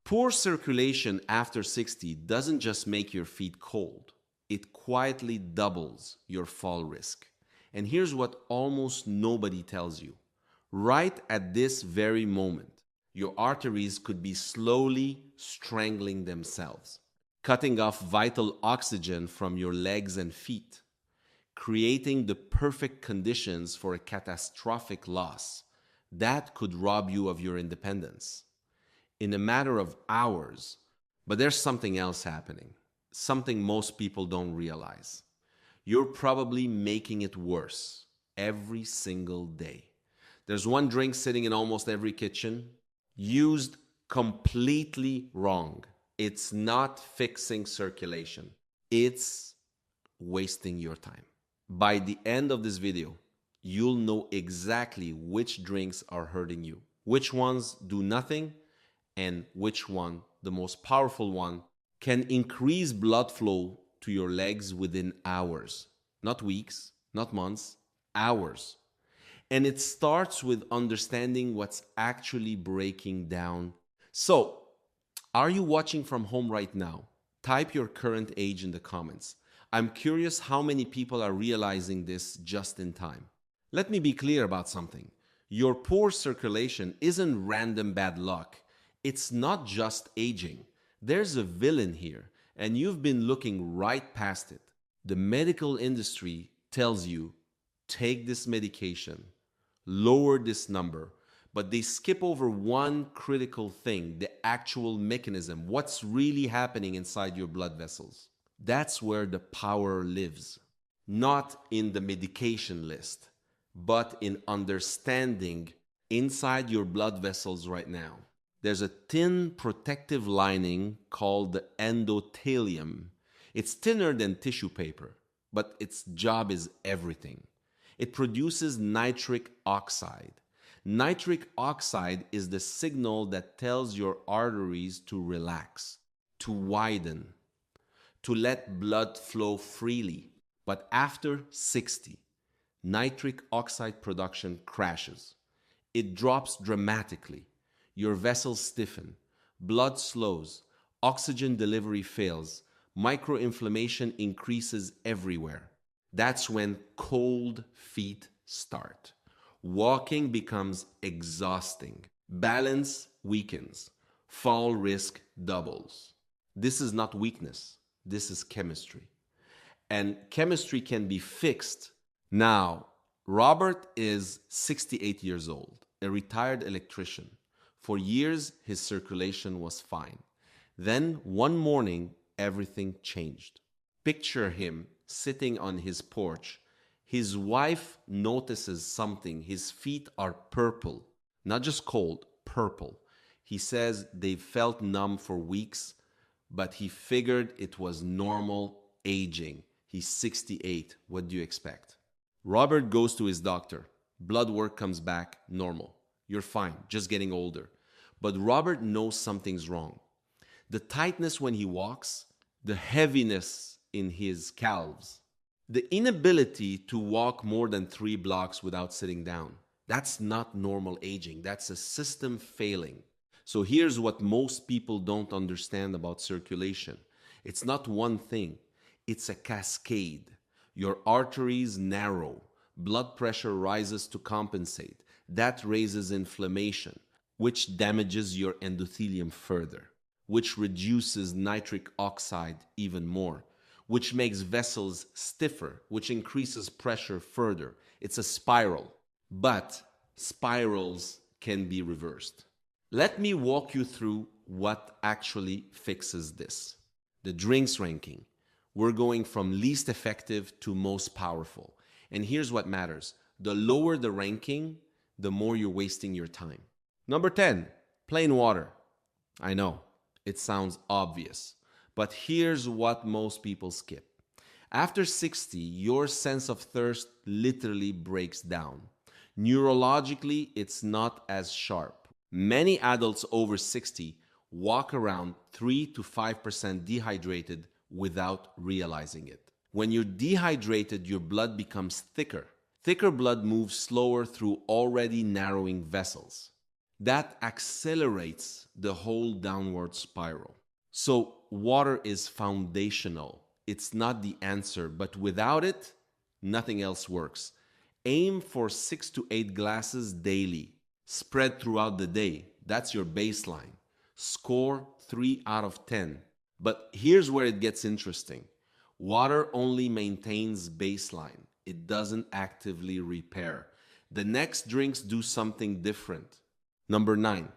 Poor circulation after 60 doesn't just make your feet cold, it quietly doubles your fall risk. And here's what almost nobody tells you. Right at this very moment, your arteries could be slowly strangling themselves, cutting off vital oxygen from your legs and feet, creating the perfect conditions for a catastrophic loss that could rob you of your independence in a matter of hours. But there's something else happening, something most people don't realize. You're probably making it worse every single day. There's one drink sitting in almost every kitchen, used completely wrong. It's not fixing circulation. It's wasting your time. By the end of this video, you'll know exactly which drinks are hurting you, which ones do nothing, and which one, the most powerful one, can increase blood flow to your legs within hours. Not weeks, not months, hours. And it starts with understanding what's actually breaking down. So, are you watching from home right now? Type your current age in the comments. I'm curious how many people are realizing this just in time. Let me be clear about something. Your poor circulation isn't random bad luck. It's not just aging. There's a villain here, and you've been looking right past it. The medical industry tells you, take this medication, lower this number, but they skip over one critical thing, the actual mechanism, what's really happening inside your blood vessels. That's where the power lives, not in the medication list, but in understanding inside your blood vessels right now. There's a thin protective lining called the endothelium. It's thinner than tissue paper, but its job is everything. It produces nitric oxide. Nitric oxide is the signal that tells your arteries to relax, to widen, to let blood flow freely. But after 60, nitric oxide production crashes. It drops dramatically. Your vessels stiffen, blood slows, oxygen delivery fails, microinflammation increases everywhere. That's when cold feet start. Walking becomes exhausting. Balance weakens. Fall risk doubles. This is not weakness. This is chemistry. And chemistry can be fixed. Now, Robert is 68 years old, a retired electrician. For years, his circulation was fine. Then, one morning, everything changed. Picture him sitting on his porch. His wife notices something. His feet are purple, not just cold, purple. He says they felt numb for weeks, but he figured it was normal aging. He's 68. What do you expect? Robert goes to his doctor. Blood work comes back normal. You're fine, just getting older. But Robert knows something's wrong. The tightness when he walks, the heaviness in his calves, the inability to walk more than 3 blocks without sitting down. That's not normal aging. That's a system failing. So here's what most people don't understand about circulation. It's not one thing. It's a cascade. Your arteries narrow. Blood pressure rises to compensate. That raises inflammation, which damages your endothelium further, which reduces nitric oxide even more, which makes vessels stiffer, which increases pressure further. It's a spiral, but spirals can be reversed. Let me walk you through what actually fixes this. The drinks ranking. We're going from least effective to most powerful. And here's what matters. The lower the ranking, the more you're wasting your time. Number 10, plain water. I know, it sounds obvious, but here's what most people skip. After 60, your sense of thirst literally breaks down. Neurologically, it's not as sharp. Many adults over 60 walk around 3 to 5% dehydrated without realizing it. When you're dehydrated, your blood becomes thicker. Thicker blood moves slower through already narrowing vessels. That accelerates the whole downward spiral. So water is foundational. It's not the answer, but without it, nothing else works. Aim for 6 to 8 glasses daily, spread throughout the day. That's your baseline. Score 3 out of 10. But here's where it gets interesting. Water only maintains baseline. It doesn't actively repair. The next drinks do something different. Number 9,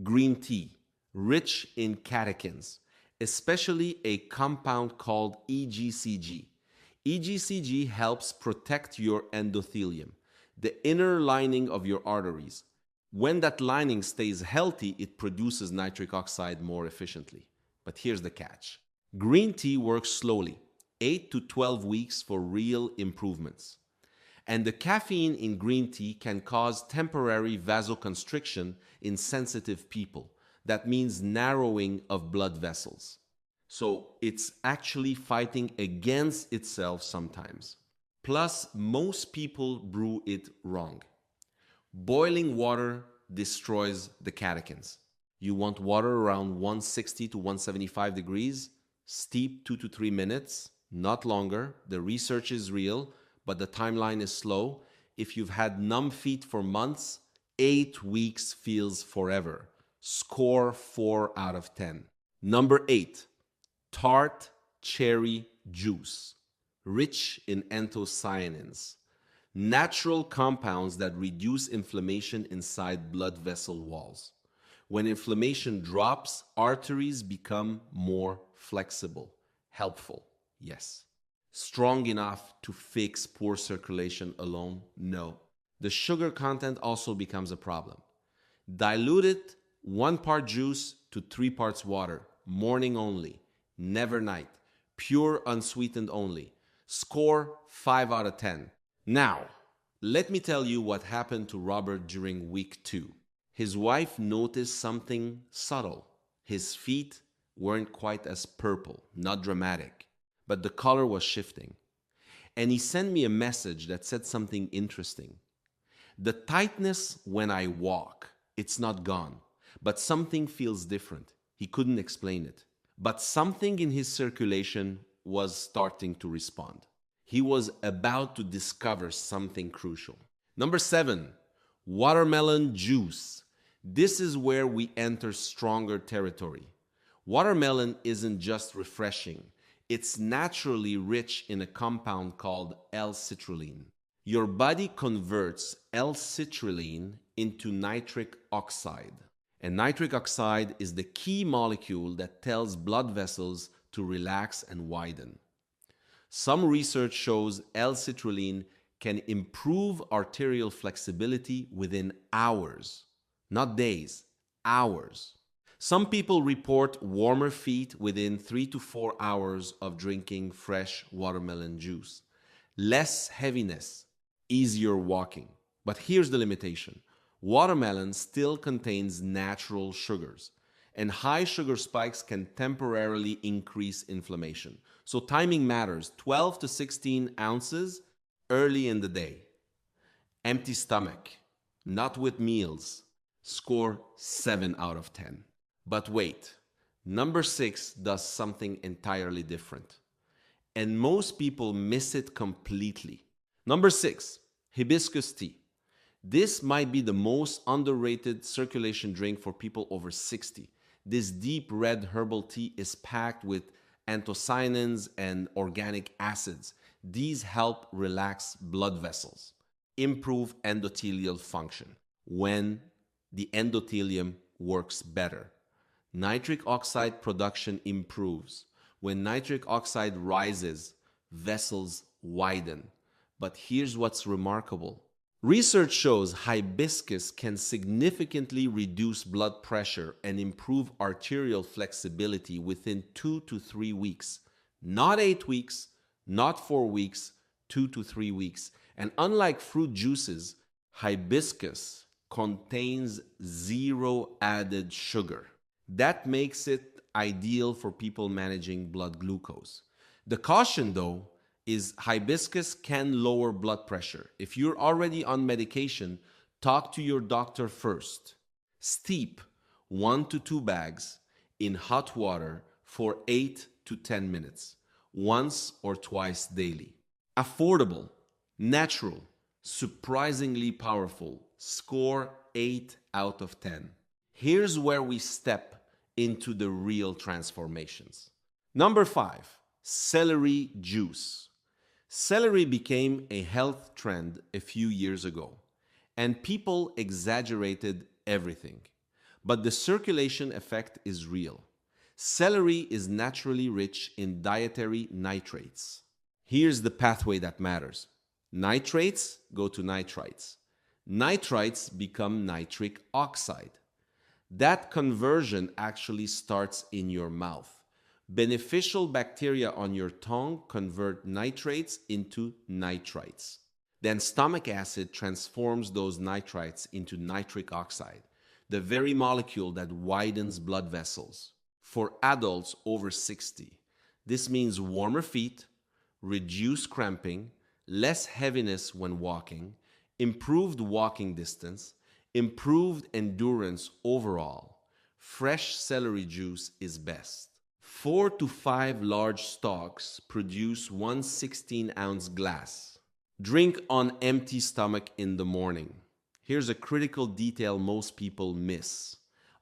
green tea, rich in catechins, especially a compound called EGCG. EGCG helps protect your endothelium, the inner lining of your arteries. When that lining stays healthy, it produces nitric oxide more efficiently. But here's the catch. Green tea works slowly, 8 to 12 weeks for real improvements. And the caffeine in green tea can cause temporary vasoconstriction in sensitive people. That means narrowing of blood vessels. So it's actually fighting against itself sometimes. Plus, most people brew it wrong. Boiling water destroys the catechins. You want water around 160 to 175 degrees, steep 2 to 3 minutes, not longer. The research is real, but the timeline is slow. If you've had numb feet for months, 8 weeks feels forever. Score 4 out of 10. Number 8, Tart cherry juice, rich in anthocyanins, natural compounds that reduce inflammation inside blood vessel walls. When inflammation drops, arteries become more flexible, helpful, yes. Strong enough to fix poor circulation alone? No. The sugar content also becomes a problem. Dilute it 1 part juice to 3 parts water, morning only, never night, pure unsweetened only. Score 5 out of 10. Now, let me tell you what happened to Robert during week 2. His wife noticed something subtle. His feet weren't quite as purple, not dramatic, but the color was shifting. And he sent me a message that said something interesting. The tightness when I walk, it's not gone, but something feels different. He couldn't explain it, but something in his circulation was starting to respond. He was about to discover something crucial. Number 7, watermelon juice. This is where we enter stronger territory. Watermelon isn't just refreshing. It's naturally rich in a compound called L-citrulline. Your body converts L-citrulline into nitric oxide. And nitric oxide is the key molecule that tells blood vessels to relax and widen. Some research shows L-citrulline can improve arterial flexibility within hours. Not days, hours. Some people report warmer feet within 3 to 4 hours of drinking fresh watermelon juice. Less heaviness, easier walking. But here's the limitation. Watermelon still contains natural sugars, and high sugar spikes can temporarily increase inflammation. So timing matters. 12 to 16 ounces early in the day. Empty stomach, not with meals. Score 7 out of 10. But wait, number 6 does something entirely different. And most people miss it completely. Number 6, hibiscus tea. This might be the most underrated circulation drink for people over 60. This deep red herbal tea is packed with anthocyanins and organic acids. These help relax blood vessels, improve endothelial function. When the endothelium works better, nitric oxide production improves. When nitric oxide rises, vessels widen. But here's what's remarkable. Research shows hibiscus can significantly reduce blood pressure and improve arterial flexibility within 2 to 3 weeks. Not 8 weeks, not 4 weeks, 2 to 3 weeks. And unlike fruit juices, hibiscus contains 0 added sugar. That makes it ideal for people managing blood glucose. The caution, though, is hibiscus can lower blood pressure. If you're already on medication, talk to your doctor first. Steep 1 to 2 bags in hot water for 8 to 10 minutes, once or twice daily. Affordable, natural, surprisingly powerful. Score 8 out of 10. Here's where we step into the real transformations. Number 5, celery juice. Celery became a health trend a few years ago, and people exaggerated everything. But the circulation effect is real. Celery is naturally rich in dietary nitrates. Here's the pathway that matters. Nitrates go to nitrites. Nitrites become nitric oxide. That conversion actually starts in your mouth. Beneficial bacteria on your tongue convert nitrates into nitrites. Then stomach acid transforms those nitrites into nitric oxide, the very molecule that widens blood vessels. For adults over 60, this means warmer feet, reduced cramping, less heaviness when walking, improved walking distance, improved endurance overall. Fresh celery juice is best. 4 to 5 large stalks produce 1 16-ounce glass. Drink on empty stomach in the morning. Here's a critical detail most people miss.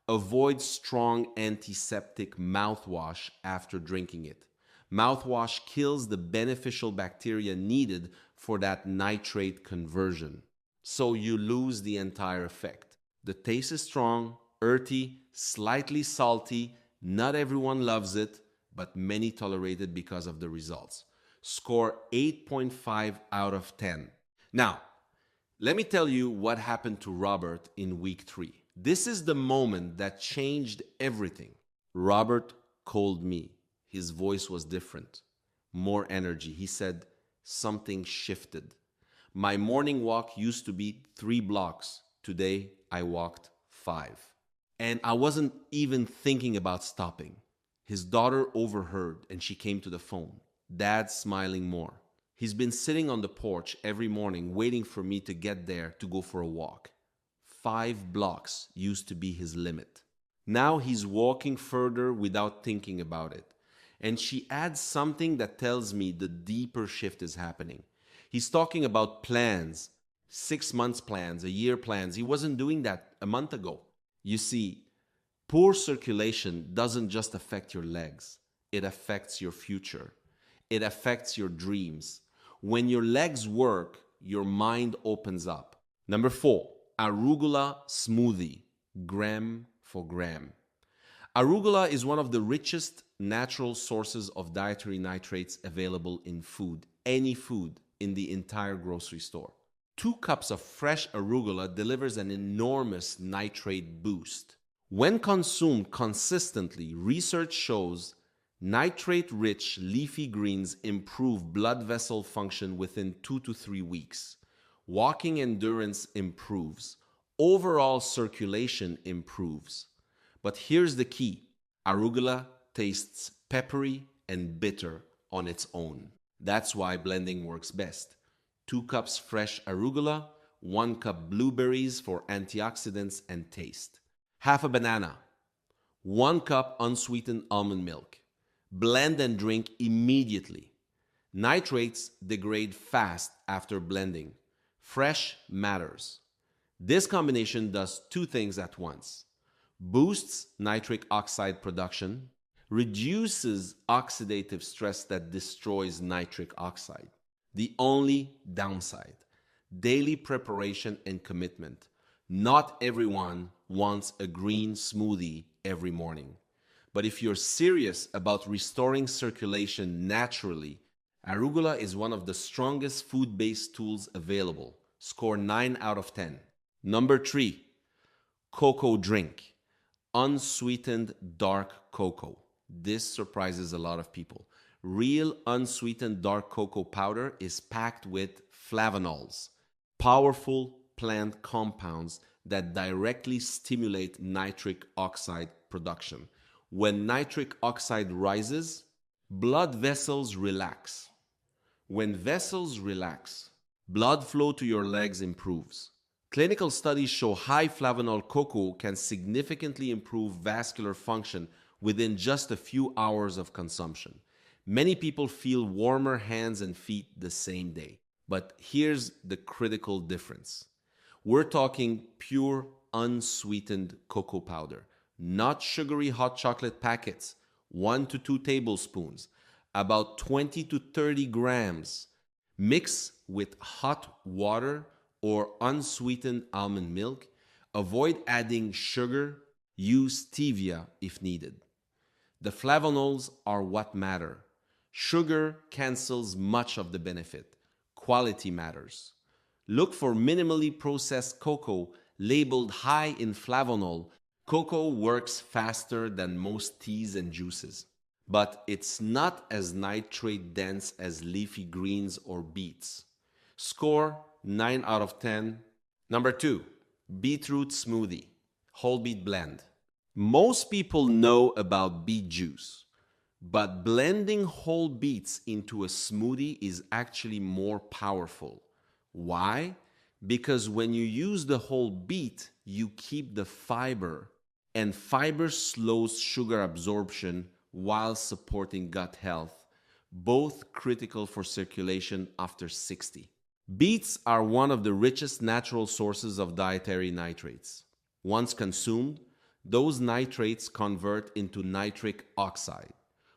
Avoid strong antiseptic mouthwash after drinking it. Mouthwash kills the beneficial bacteria needed for that nitrate conversion. So you lose the entire effect. The taste is strong, earthy, slightly salty. Not everyone loves it, but many tolerate it because of the results. Score 8.5 out of 10. Now, let me tell you what happened to Robert in week 3. This is the moment that changed everything. Robert called me. His voice was different, more energy. He said, something shifted. My morning walk used to be 3 blocks. Today, I walked 5. And I wasn't even thinking about stopping. His daughter overheard and she came to the phone. Dad's smiling more. He's been sitting on the porch every morning waiting for me to get there to go for a walk. 5 blocks used to be his limit. Now he's walking further without thinking about it. And she adds something that tells me the deeper shift is happening. He's talking about plans, 6 months plans, a year plans. He wasn't doing that a month ago. You see, poor circulation doesn't just affect your legs. It affects your future. It affects your dreams. When your legs work, your mind opens up. Number 4, Arugula smoothie, gram for gram. Arugula is one of the richest natural sources of dietary nitrates available in food, any food in the entire grocery store. 2 cups of fresh arugula delivers an enormous nitrate boost. When consumed consistently, research shows nitrate-rich leafy greens improve blood vessel function within 2 to 3 weeks. Walking endurance improves. Overall circulation improves. But here's the key. Arugula tastes peppery and bitter on its own. That's why blending works best. 2 cups fresh arugula, 1 cup blueberries for antioxidants and taste. Half a banana, 1 cup unsweetened almond milk. Blend and drink immediately. Nitrates degrade fast after blending. Fresh matters. This combination does 2 things at once. Boosts nitric oxide production, reduces oxidative stress that destroys nitric oxide. The only downside, daily preparation and commitment. Not everyone wants a green smoothie every morning. But if you're serious about restoring circulation naturally, arugula is one of the strongest food-based tools available. Score 9 out of 10. Number 3, cocoa drink. Unsweetened dark cocoa. This surprises a lot of people. Real unsweetened dark cocoa powder is packed with flavanols, powerful plant compounds that directly stimulate nitric oxide production. When nitric oxide rises, blood vessels relax. When vessels relax, blood flow to your legs improves. Clinical studies show high flavanol cocoa can significantly improve vascular function within just a few hours of consumption. Many people feel warmer hands and feet the same day. But here's the critical difference. We're talking pure, unsweetened cocoa powder, not sugary hot chocolate packets, 1 to 2 tablespoons, about 20 to 30 grams. Mix with hot water or unsweetened almond milk. Avoid adding sugar. Use stevia if needed. The flavonols are what matter. Sugar cancels much of the benefit. Quality matters. Look for minimally processed cocoa labeled high in flavanol. Cocoa works faster than most teas and juices, but it's not as nitrate dense as leafy greens or beets. Score 9 out of 10. Number 2, beetroot smoothie, whole beet blend. Most people know about beet juice, but blending whole beets into a smoothie is actually more powerful. Why? Because when you use the whole beet, you keep the fiber, and fiber slows sugar absorption while supporting gut health, both critical for circulation after 60. Beets are one of the richest natural sources of dietary nitrates. Once consumed, those nitrates convert into nitric oxide,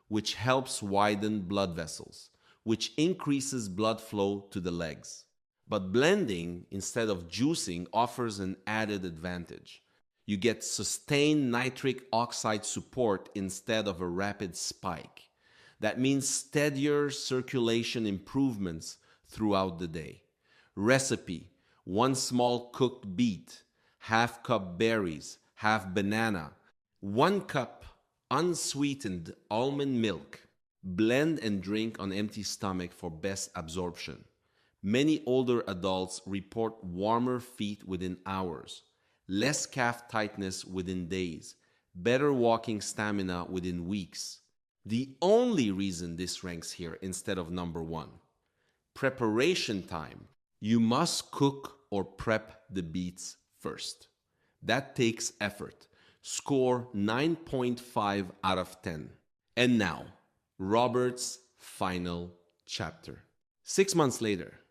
which helps widen blood vessels, which increases blood flow to the legs. But blending instead of juicing offers an added advantage. You get sustained nitric oxide support instead of a rapid spike. That means steadier circulation improvements throughout the day. Recipe: 1 small cooked beet, half cup berries, half banana, 1 cup unsweetened almond milk. Blend and drink on empty stomach for best absorption. Many older adults report warmer feet within hours, less calf tightness within days, better walking stamina within weeks. The only reason this ranks here instead of number 1. Preparation time. You must cook or prep the beets first. That takes effort. Score 9.5 out of 10. And now, Robert's final chapter. 6 months later,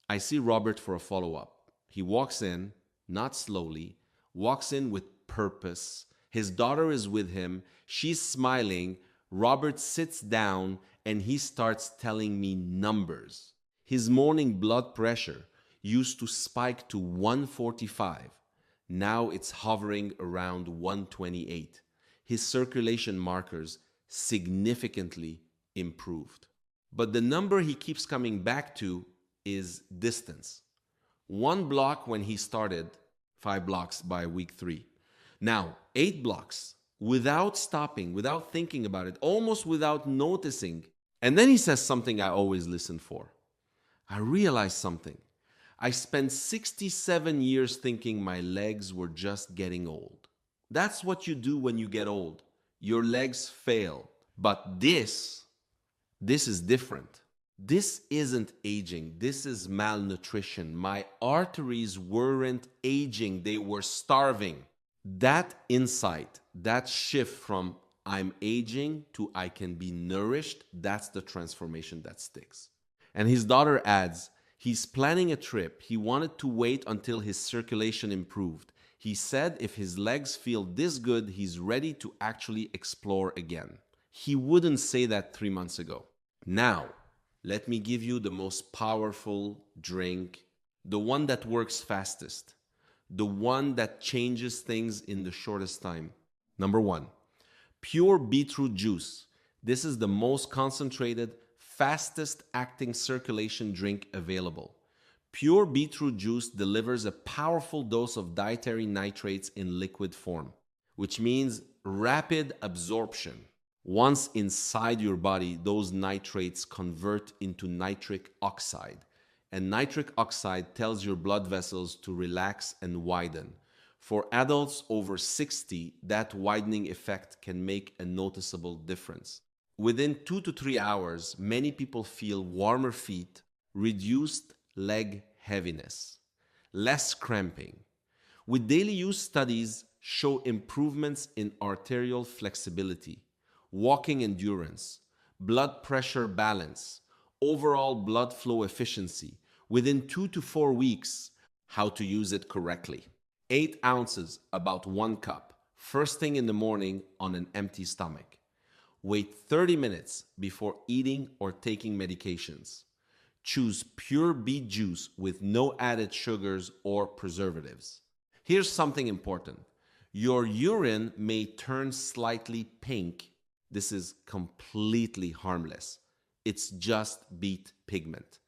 I see Robert for a follow-up. He walks in, not slowly, walks in with purpose. His daughter is with him. She's smiling. Robert sits down and he starts telling me numbers. His morning blood pressure used to spike to 145. Now it's hovering around 128. His circulation markers significantly improved. But the number he keeps coming back to is distance. 1 block when he started, 5 blocks by week 3. Now, 8 blocks without stopping, without thinking about it, almost without noticing. And then he says something I always listen for. I realized something. I spent 67 years thinking my legs were just getting old. That's what you do when you get old. Your legs fail. But this is different. This isn't aging. This is malnutrition. My arteries weren't aging. They were starving. That insight, that shift from I'm aging to I can be nourished, that's the transformation that sticks. And his daughter adds, he's planning a trip. He wanted to wait until his circulation improved. He said if his legs feel this good, he's ready to actually explore again. He wouldn't say that 3 months ago. Now, let me give you the most powerful drink, the one that works fastest, the one that changes things in the shortest time. Number 1, pure beetroot juice. This is the most concentrated, fastest acting circulation drink available. Pure beetroot juice delivers a powerful dose of dietary nitrates in liquid form, which means rapid absorption. Once inside your body, those nitrates convert into nitric oxide. And nitric oxide tells your blood vessels to relax and widen. For adults over 60, that widening effect can make a noticeable difference. Within 2 to 3 hours, many people feel warmer feet, reduced leg heaviness. less cramping. With daily use, studies show improvements in arterial flexibility, walking endurance, blood pressure balance, overall blood flow efficiency within 2 to 4 weeks. How to use it correctly. 8 ounces, about 1 cup, first thing in the morning on an empty stomach. Wait 30 minutes before eating or taking medications. Choose pure beet juice with no added sugars or preservatives. Here's something important. Your urine may turn slightly pink. This is completely harmless. It's just beet pigment.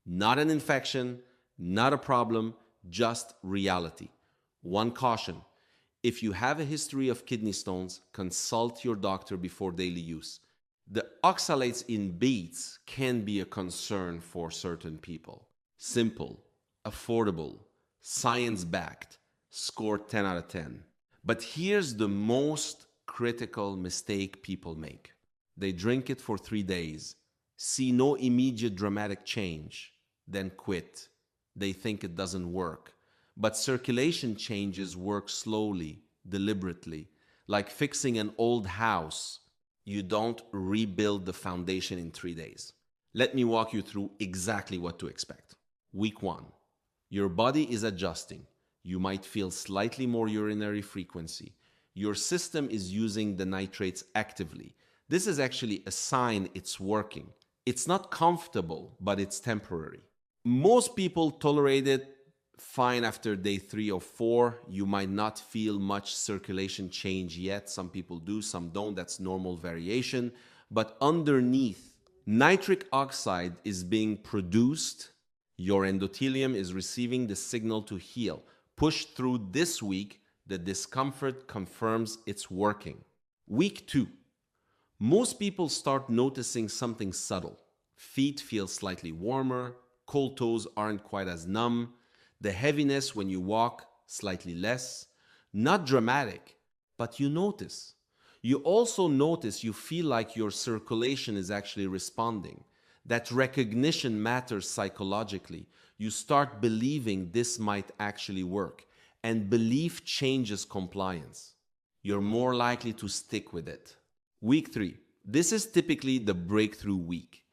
Not an infection, not a problem, just reality. One caution. If you have a history of kidney stones, consult your doctor before daily use. The oxalates in beets can be a concern for certain people. Simple, affordable, science-backed, score 10 out of 10. But here's the most critical mistake people make. They drink it for 3 days, see no immediate dramatic change, then quit. They think it doesn't work. But circulation changes work slowly, deliberately, like fixing an old house. You don't rebuild the foundation in 3 days. Let me walk you through exactly what to expect. Week 1. Your body is adjusting. You might feel slightly more urinary frequency. Your system is using the nitrates actively. This is actually a sign it's working. It's not comfortable, but it's temporary. Most people tolerate it fine after day 3 or 4. You might not feel much circulation change yet. Some people do, some don't. That's normal variation. But underneath, nitric oxide is being produced. Your endothelium is receiving the signal to heal. Push through this week, the discomfort confirms it's working. Week 2. Most people start noticing something subtle. Feet feel slightly warmer. Cold toes aren't quite as numb. The heaviness when you walk, slightly less. Not dramatic, but you notice. You also notice you feel like your circulation is actually responding. That recognition matters psychologically. You start believing this might actually work, and belief changes compliance. You're more likely to stick with it. Week 3. This is typically the breakthrough week.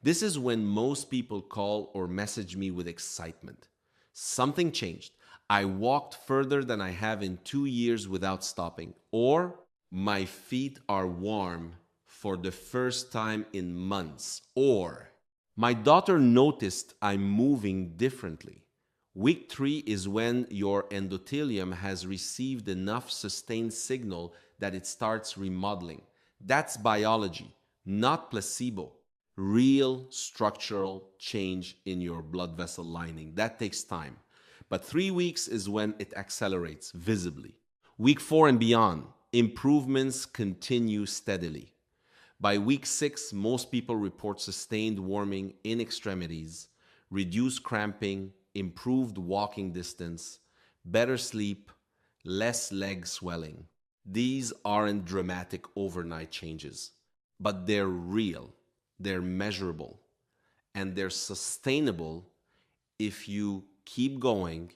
This is when most people call or message me with excitement. Something changed. I walked further than I have in 2 years without stopping. Or my feet are warm for the first time in months. Or my daughter noticed I'm moving differently. Week 3 is when your endothelium has received enough sustained signal that it starts remodeling. That's biology, not placebo. Real structural change in your blood vessel lining. That takes time. But 3 weeks is when it accelerates visibly. Week 4 and beyond, improvements continue steadily. By week 6, most people report sustained warming in extremities, reduced cramping, improved walking distance, better sleep, less leg swelling. These aren't dramatic overnight changes, but they're real. They're measurable, and they're sustainable if you keep going.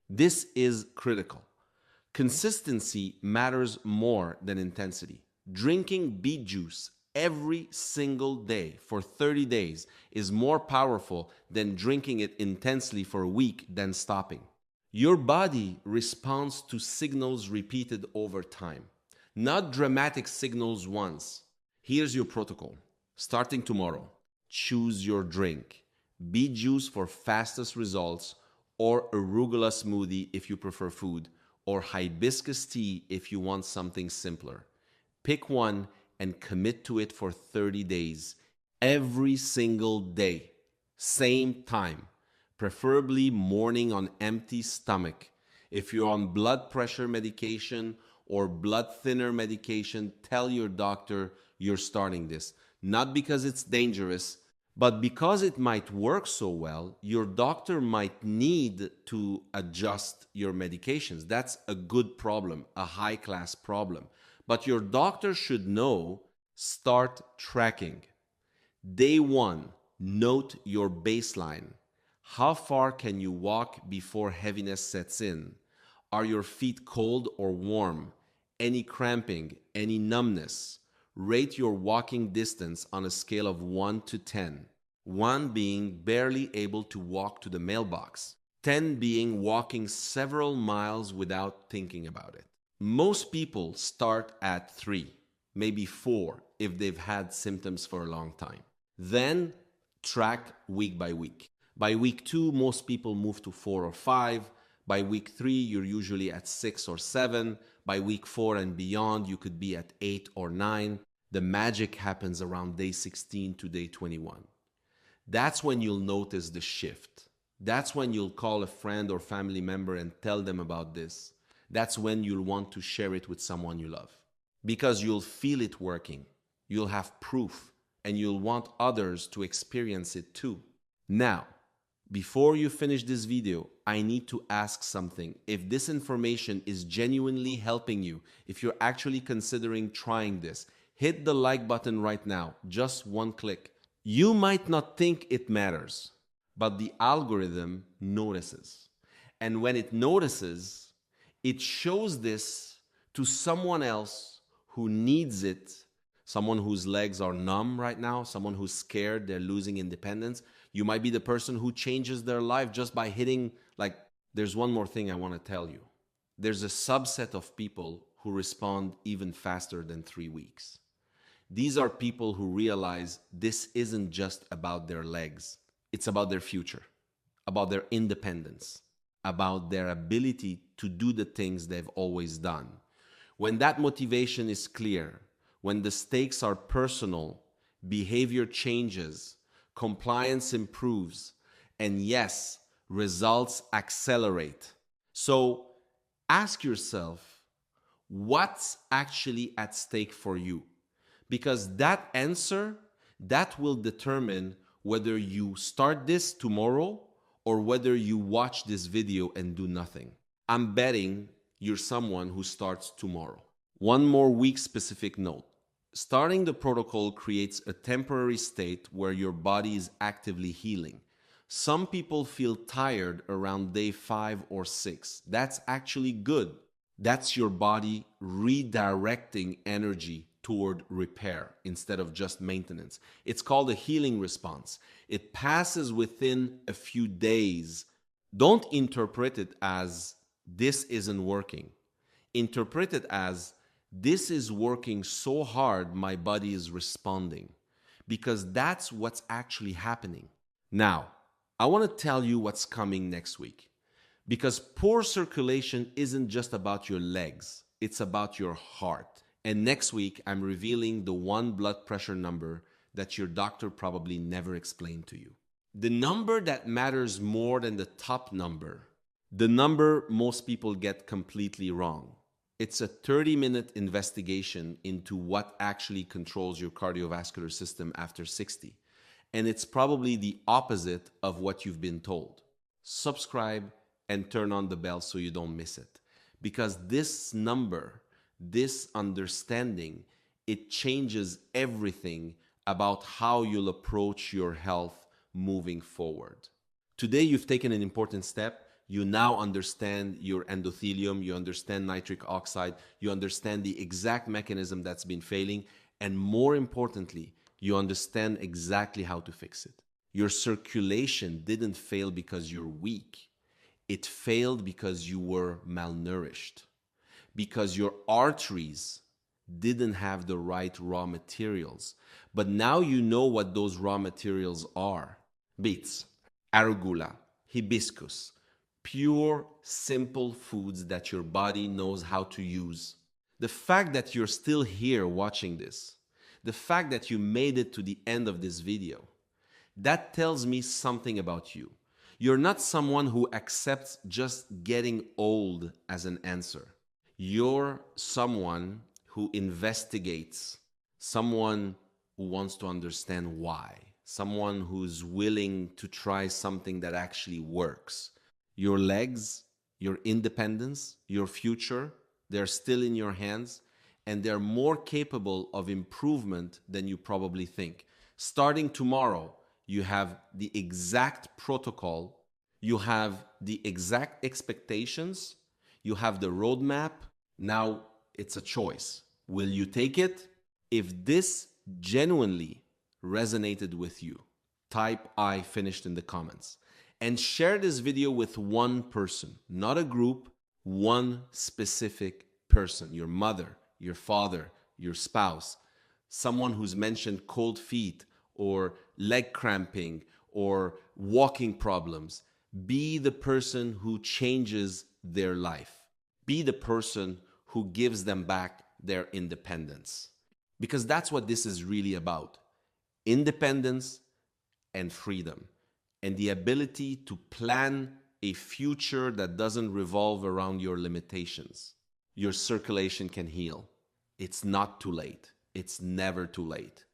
This is critical. Consistency matters more than intensity. Drinking beet juice every single day for 30 days is more powerful than drinking it intensely for a week then stopping. Your body responds to signals repeated over time, not dramatic signals once. Here's your protocol. Starting tomorrow, choose your drink. Beet juice for fastest results, or Arugula smoothie if you prefer food, or hibiscus tea if you want something simpler. Pick one and commit to it for 30 days. Every single day. Same time. Preferably morning on empty stomach. If you're on blood pressure medication or blood thinner medication, tell your doctor you're starting this. Not because it's dangerous, but because it might work so well, your doctor might need to adjust your medications. That's a good problem, a high-class problem. But your doctor should know, start tracking. Day 1, note your baseline. How far can you walk before heaviness sets in? Are your feet cold or warm? Any cramping? Any numbness? Rate your walking distance on a scale of 1 to 10. 1 being barely able to walk to the mailbox. 10 being walking several miles without thinking about it. Most people start at 3, maybe 4 if they've had symptoms for a long time. Then track week by week. By week 2, most people move to 4 or 5. By week 3, you're usually at 6 or 7. By week 4 and beyond, you could be at 8 or 9. The magic happens around day 16 to day 21. That's when you'll notice the shift. That's when you'll call a friend or family member and tell them about this. That's when you'll want to share it with someone you love. Because you'll feel it working. You'll have proof, and you'll want others to experience it too. Now, before you finish this video, I need to ask something. If this information is genuinely helping you, if you're actually considering trying this, hit the like button right now, just one click. You might not think it matters, but the algorithm notices. And when it notices, it shows this to someone else who needs it, someone whose legs are numb right now, someone who's scared they're losing independence. You might be the person who changes their life just by hitting, there's one more thing I want to tell you. There's a subset of people who respond even faster than 3 weeks. These are people who realize this isn't just about their legs. It's about their future, about their independence, about their ability to do the things they've always done. When that motivation is clear, when the stakes are personal, behavior changes, compliance improves, and yes, results accelerate. So ask yourself, what's actually at stake for you? Because that answer, that will determine whether you start this tomorrow or whether you watch this video and do nothing. I'm betting you're someone who starts tomorrow. One more week-specific note. Starting the protocol creates a temporary state where your body is actively healing. Some people feel tired around day 5 or 6. That's actually good. That's your body redirecting energy toward repair instead of just maintenance. It's called a healing response. It passes within a few days. Don't interpret it as this isn't working. Interpret it as this is working so hard my body is responding, because that's what's actually happening. Now, I want to tell you what's coming next week, because poor circulation isn't just about your legs, it's about your heart. And next week, I'm revealing the one blood pressure number that your doctor probably never explained to you. The number that matters more than the top number, the number most people get completely wrong. It's a 30-minute investigation into what actually controls your cardiovascular system after 60. And it's probably the opposite of what you've been told. Subscribe and turn on the bell so you don't miss it. Because this number, this understanding, it changes everything about how you'll approach your health moving forward. Today, you've taken an important step. You now understand your endothelium, you understand nitric oxide, you understand the exact mechanism that's been failing, and more importantly, you understand exactly how to fix it. Your circulation didn't fail because you're weak. It failed because you were malnourished, because your arteries didn't have the right raw materials. But now you know what those raw materials are. Beets, Arugula, Hibiscus, pure, simple foods that your body knows how to use. The fact that you're still here watching this, the fact that you made it to the end of this video, that tells me something about you. You're not someone who accepts just getting old as an answer. You're someone who investigates, someone who wants to understand why, someone who's willing to try something that actually works. Your legs, your independence, your future, they're still in your hands, and they're more capable of improvement than you probably think. Starting tomorrow, you have the exact protocol, you have the exact expectations, you have the roadmap. Now it's a choice. Will you take it? If this genuinely resonated with you, type I finished in the comments and share this video with one person, not a group, one specific person, your mother, your father, your spouse, someone who's mentioned cold feet or leg cramping or walking problems. Be the person who changes their life. Be the person who gives them back their independence. Because that's what this is really about. Independence and freedom, and the ability to plan a future that doesn't revolve around your limitations. Your circulation can heal. It's not too late. It's never too late.